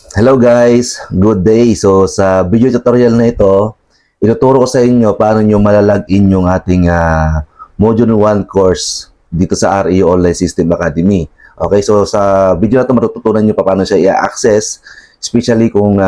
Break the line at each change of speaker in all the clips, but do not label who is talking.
Hello guys, good day. So sa video tutorial na ito, ituturo ko sa inyo paano nyo malalagin yung ating Module 1 course dito sa REU Online System Academy. Okay, so sa video na ito matututunan nyo paano siya i-access, especially kung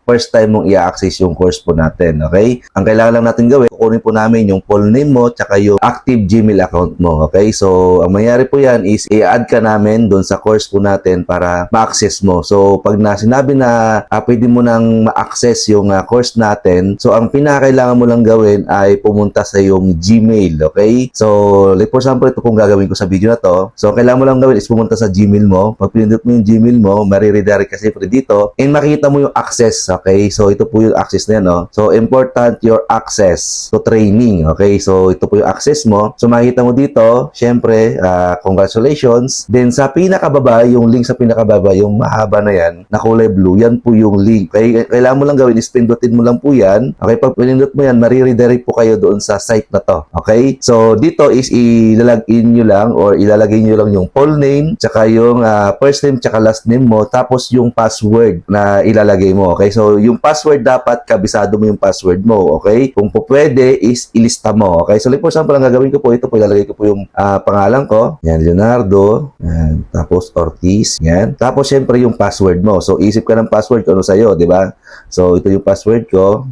first time mong i-access yung course po natin. Okay, ang kailangan lang natin gawin, kukunin po namin yung full name mo tsaka yung active Gmail account mo. Okay, so ang mangyayari po yan is i-add ka namin doon sa course po natin para ma-access mo. So pag sinabi na pwede mo nang ma-access yung course natin, so ang pinakailangan mo lang gawin ay pumunta sa yung Gmail. Okay, so like for example, ito pong gagawin ko sa video na to. So kailangan mo lang gawin is pumunta sa Gmail mo. Pag pinindot mo yung Gmail mo, mariredirect kasi po dito and makita mo yung access. Okay, so ito po yung access na yan, no? So important your access to training. Okay, so ito po yung access mo. So makita mo dito, syempre, congratulations. Then sa pinakababa, yung link sa pinakababa, yung mahaba na yan, na kulay blue, yan po yung link. Okay, kailangan mo lang gawin is pindutin mo lang po yan. Okay, pag pinindot mo yan, mariredirect po kayo doon sa site na to. Okay, so dito is ilalagin nyo lang or ilalagay nyo lang yung full name, tsaka yung first name, tsaka last name mo, tapos yung password na ilalagay mo. Okay, so yung password dapat kabisado mo yung password mo. Okay, kung po pwede is ilista mo. Okay, so like for example, ang gagawin ko po ito po, ilalagay ko po yung pangalan ko. Yan, Leonardo. Yan, tapos Ortiz. Yan. Tapos syempre yung password mo. So isip ka ng password ko ano sa'yo, di ba? So ito yung password ko.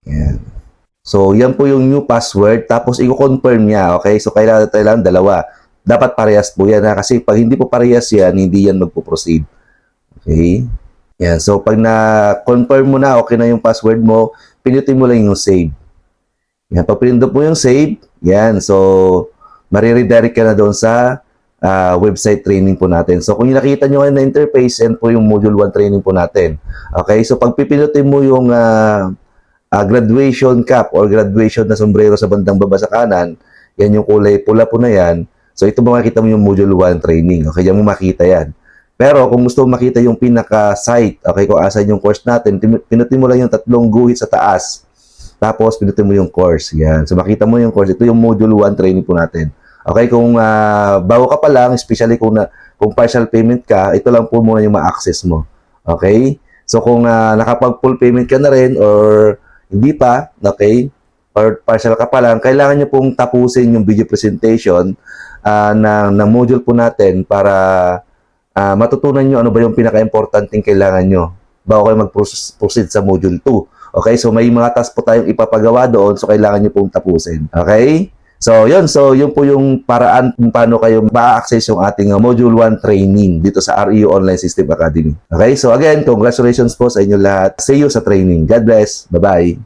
Yan. So yan po yung new password. Tapos i-confirm niya. Okay, so kailangan dalawa. Dapat parehas po yan ha? Kasi pag hindi po parehas yan, hindi yan magpo-proceed. Okay. Yan. So, pag na-confirm mo na, okay na yung password mo, pinutin mo lang yung save. Yan. Pag pinindot mo yung save, yan. So, mariredirect ka na doon sa website training po natin. So, kung nakita nyo na interface, yan po yung Module 1 training po natin. Okay? So, pag pipinutin mo yung graduation cap or graduation na sombrero sa bandang baba sa kanan, yan yung kulay pula po na yan. So, ito makikita mo yung Module 1 training. Okay? Yan mo makita yan. Pero kung gusto mo makita yung pinaka-site, okay, kung asan yung course natin, pinutin mo lang yung tatlong guhit sa taas. Tapos, pinutin mo yung course. Yan. So, makita mo yung course. Ito yung Module 1 training po natin. Okay, kung bago ka pa lang, especially kung partial payment ka, ito lang po muna yung ma-access mo. Okay? So, kung nakapag-full payment ka na rin or hindi pa, okay, or partial ka pa lang, kailangan nyo pong tapusin yung video presentation ng module po natin para matutunan nyo ano ba yung pinaka-importanting kailangan nyo bago kayo mag-proceed sa Module 2. Okay? So, may mga task po tayong ipapagawa doon, so kailangan nyo pong tapusin. Okay? So, yun. So, yun po yung paraan kung paano kayo ma-access yung ating Module 1 training dito sa REU Online System Academy. Okay? So, again, congratulations po sa inyo lahat. See you sa training. God bless. Bye-bye.